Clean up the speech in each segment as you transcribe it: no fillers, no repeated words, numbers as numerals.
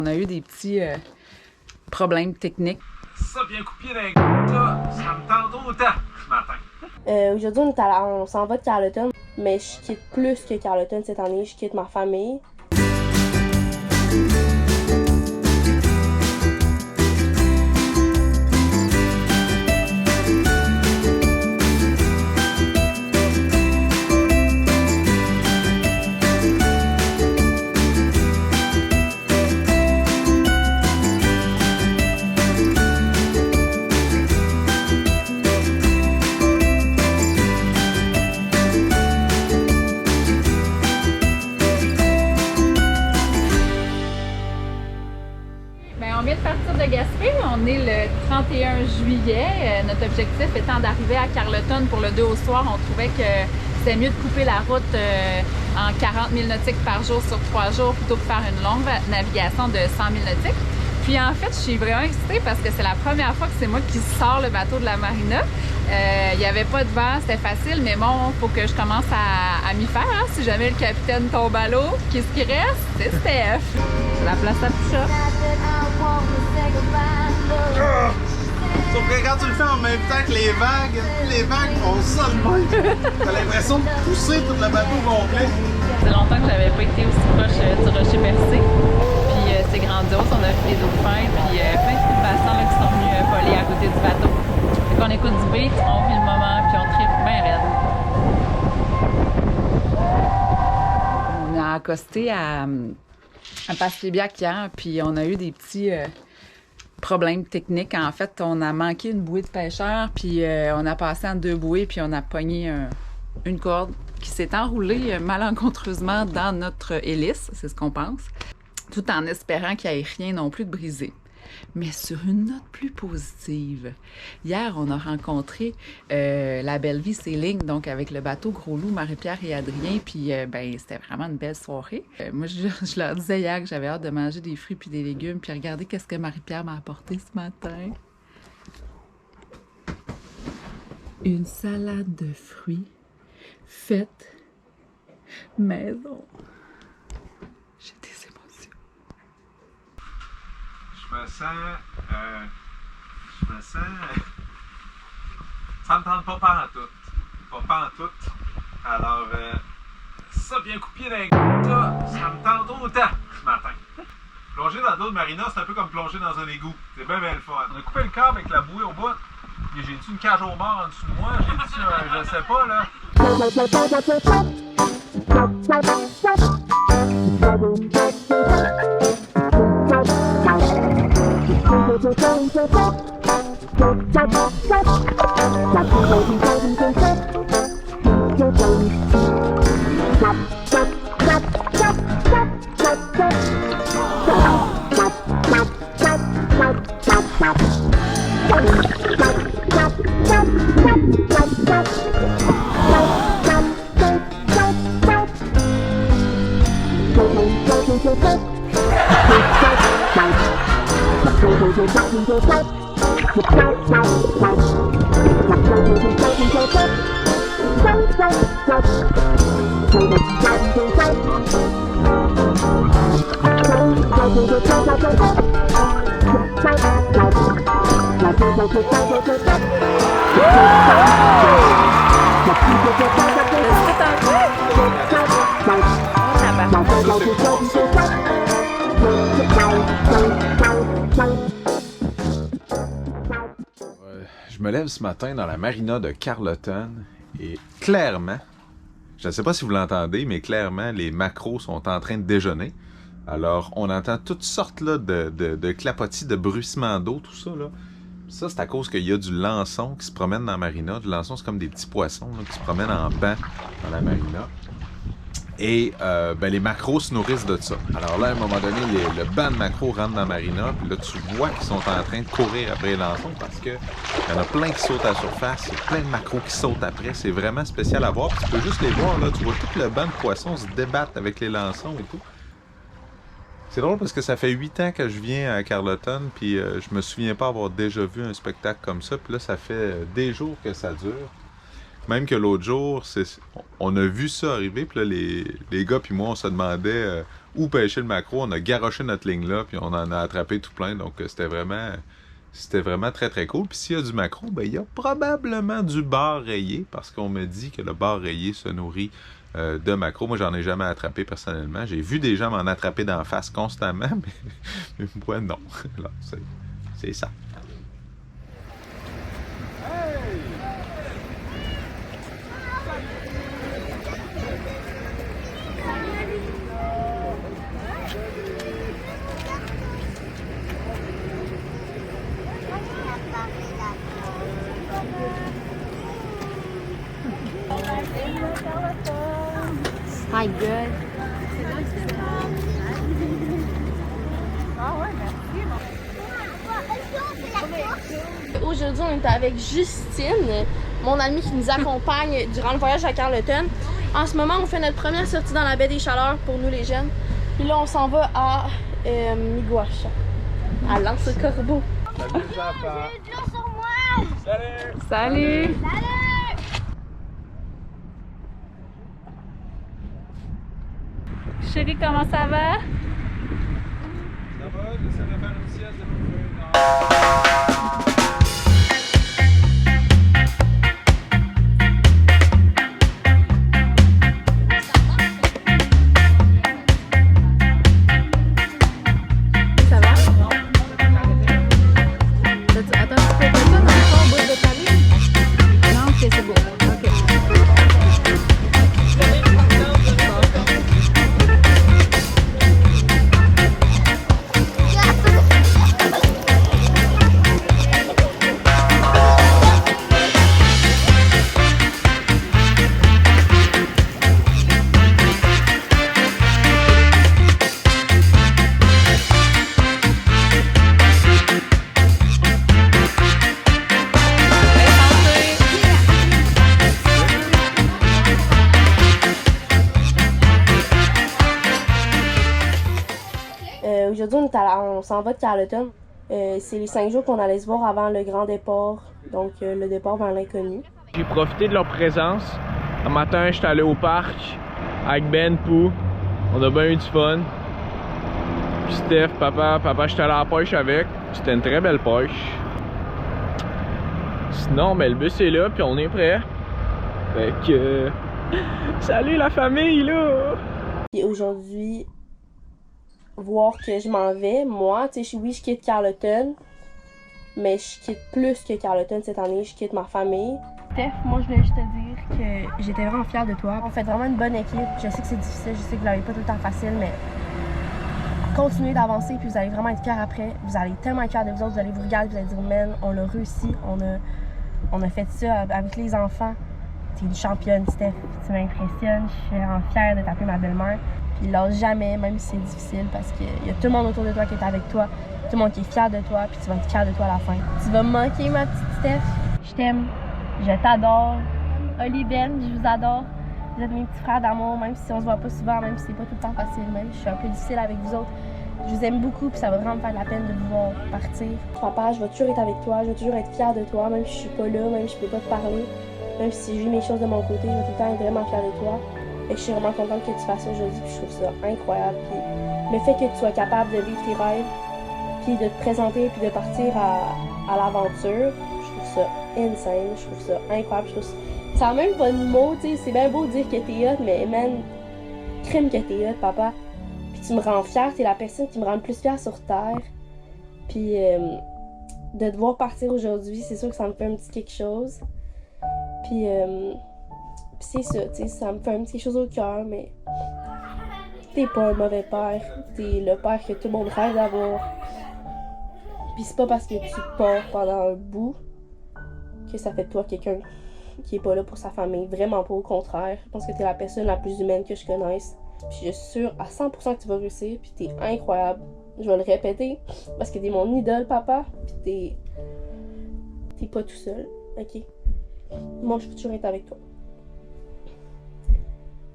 On a eu des petits problèmes techniques. Ça bien coupé d'un coup, là, ça me tente autant ce matin. Aujourd'hui, on s'en va de Carleton, mais je quitte plus que Carleton cette année. Je quitte ma famille. On vient de partir de Gaspé, on est le 31 juillet. Notre objectif étant d'arriver à Carleton pour le 2 au soir. On trouvait que c'était mieux de couper la route en 40 000 nautiques par jour sur 3 jours plutôt que faire une longue navigation de 100 000 nautiques. Puis en fait, je suis vraiment excitée parce que c'est la première fois que c'est moi qui sors le bateau de la marina. Il n'y avait pas de vent, c'était facile, mais bon, il faut que je commence à m'y faire. Hein. Si jamais le capitaine tombe à l'eau, qu'est-ce qui reste? C'est Steph. C'est la place à Poucha. Sauf que quand tu le fais en même temps que les vagues font ça de même. T'as l'impression de pousser tout le bateau complet. Ça fait longtemps que j'avais pas été aussi proche du rocher percé. Puis c'est grandiose, on a vu les dauphins, puis plein de petits passants là, qui sont venus voler à côté du bateau. Fait qu'on écoute du beat, on vit le moment, puis on tripe bien raide. On a accosté à Passepébiac hier, puis on a eu des petits problèmes techniques. En fait, on a manqué une bouée de pêcheur, puis on a passé en 2 bouées, puis on a pogné une corde qui s'est enroulée malencontreusement dans notre hélice, c'est ce qu'on pense, tout en espérant qu'il n'y ait rien non plus de brisé. Mais sur une note plus positive, hier, on a rencontré la Belle Vie Sailing, donc avec le bateau Gros Loup, Marie-Pierre et Adrien, puis c'était vraiment une belle soirée. Moi, je leur disais hier que j'avais hâte de manger des fruits puis des légumes, puis regardez qu'est-ce que Marie-Pierre m'a apporté ce matin. Une salade de fruits faite maison. J'ai des émotions. Je me sens... Ça me tente pas pantoute. Pas pantoute. Alors, ça bien coupé d'un coup, là, ça me tente autant ce matin. Plonger dans l'eau de marina, c'est un peu comme plonger dans un égout. C'est bien, bien le fun. On a coupé le câble avec la bouée au bout. J'ai-tu une cage au mort en dessous de moi? J'ai-tu je sais pas, là. Je me lève ce matin dans la marina de Carleton et clairement, je ne sais pas si vous l'entendez, mais clairement, les maquereaux sont en train de déjeuner. Alors, on entend toutes sortes là, de clapotis, de bruissements d'eau, tout ça. Là. Ça, c'est à cause qu'il y a du lançon qui se promène dans la marina. Du lançon, c'est comme des petits poissons là, qui se promènent en banc dans la marina. Et les maquereaux se nourrissent de ça. Alors là, à un moment donné, le banc de maquereaux rentre dans la marina. Puis là, tu vois qu'ils sont en train de courir après les lançons parce que il y en a plein qui sautent à la surface. Il y a plein de maquereaux qui sautent après. C'est vraiment spécial à voir. Puis tu peux juste les voir. Là. Tu vois tout le banc de poissons se débattre avec les lançons et tout. C'est drôle parce que ça fait 8 ans que je viens à Carleton. Puis je me souviens pas avoir déjà vu un spectacle comme ça. Puis là, ça fait des jours que ça dure. Même que l'autre jour, on a vu ça arriver, puis là, les gars puis moi, on se demandait où pêcher le maquereau. On a garoché notre ligne là, puis on en a attrapé tout plein. Donc, c'était vraiment très, très cool. Puis s'il y a du maquereau, ben il y a probablement du bar rayé, parce qu'on me dit que le bar rayé se nourrit de maquereau. Moi, j'en ai jamais attrapé personnellement. J'ai vu des gens m'en attraper d'en face constamment, mais moi, non. Alors, c'est ça. Hi, good. Aujourd'hui, on est avec Justine, mon amie qui nous accompagne durant le voyage à Carleton. En ce moment, on fait notre première sortie dans la baie des Chaleurs pour nous les jeunes. Puis là, on s'en va à Miguacha, à L'Anse-Corbeau. Salut les enfants! Salut! Salut! Chérie, comment ça va? Ça va? J'essaie de faire une sieste de peu. Ça va? Attends, tu fais ça dans le fond, au bout de ta ligne? Non, ok, c'est beau. Ok. Aujourd'hui, on s'en va de Carleton. C'est les 5 jours qu'on allait se voir avant le grand départ, donc le départ vers l'inconnu. J'ai profité de leur présence. Un matin, j'étais allé au parc avec Ben, Pou. On a bien eu du fun. Puis Steph, papa, j'étais allé à la pêche avec. C'était une très belle pêche. Sinon, ben, le bus est là, puis on est prêt. Fait que... Salut la famille, là! Et aujourd'hui, voir que je m'en vais, moi, tu sais, oui, je quitte Carleton, mais je quitte plus que Carleton cette année, je quitte ma famille. Steph, moi, je voulais juste te dire que j'étais vraiment fière de toi. On fait vraiment une bonne équipe. Je sais que c'est difficile, je sais que vous l'avez pas tout le temps facile, mais continuez d'avancer, puis vous allez vraiment être fiers après. Vous allez tellement être fiers de vous autres, vous allez vous regarder, vous allez dire, man, on l'a réussi, on a fait ça avec les enfants. T'es une championne, Steph. Tu m'impressionnes, je suis vraiment fière de t'appeler ma belle-mère. Puis lâche jamais, même si c'est difficile, parce qu'il y a tout le monde autour de toi qui est avec toi, tout le monde qui est fier de toi, puis tu vas être fier de toi à la fin. Tu vas me manquer, ma petite Steph. Je t'aime, je t'adore. Oli, Ben, je vous adore. Vous êtes mes petits frères d'amour, même si on se voit pas souvent, même si c'est pas tout le temps facile, même si je suis un peu difficile avec vous autres. Je vous aime beaucoup, puis ça va vraiment me faire la peine de vous voir partir. Papa, je vais toujours être avec toi, je vais toujours être fière de toi, même si je suis pas là, même si je peux pas te parler. Même si je vis mes choses de mon côté, je vais tout le temps être vraiment fière de toi. Et je suis vraiment contente que tu fasses ça aujourd'hui, puis je trouve ça incroyable. Puis le fait que tu sois capable de vivre tes rêves, puis de te présenter, puis de partir à l'aventure, je trouve ça insane, je trouve ça incroyable. Je trouve ça a même pas de mots, tu sais, c'est bien beau de dire que t'es hot, mais man, crime que t'es hot, papa. Puis tu me rends fière, t'es la personne qui me rend le plus fière sur Terre. Puis de te voir partir aujourd'hui, c'est sûr que ça me fait un petit quelque chose. Puis c'est ça, tu sais, ça me fait un petit quelque chose au cœur, mais t'es pas un mauvais père. T'es le père que tout le monde rêve d'avoir. Puis c'est pas parce que tu pars pendant un bout que ça fait de toi quelqu'un qui est pas là pour sa famille. Vraiment pas, au contraire. Je pense que t'es la personne la plus humaine que je connaisse. Puis je suis sûre à 100% que tu vas réussir, puis t'es incroyable. Je vais le répéter, parce que t'es mon idole, papa. Puis t'es pas tout seul, ok? Moi, je veux toujours être avec toi.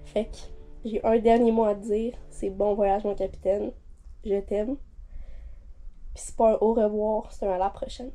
Fait que j'ai un dernier mot à te dire. C'est bon voyage, mon capitaine. Je t'aime. Puis c'est pas un au revoir, c'est un à la prochaine.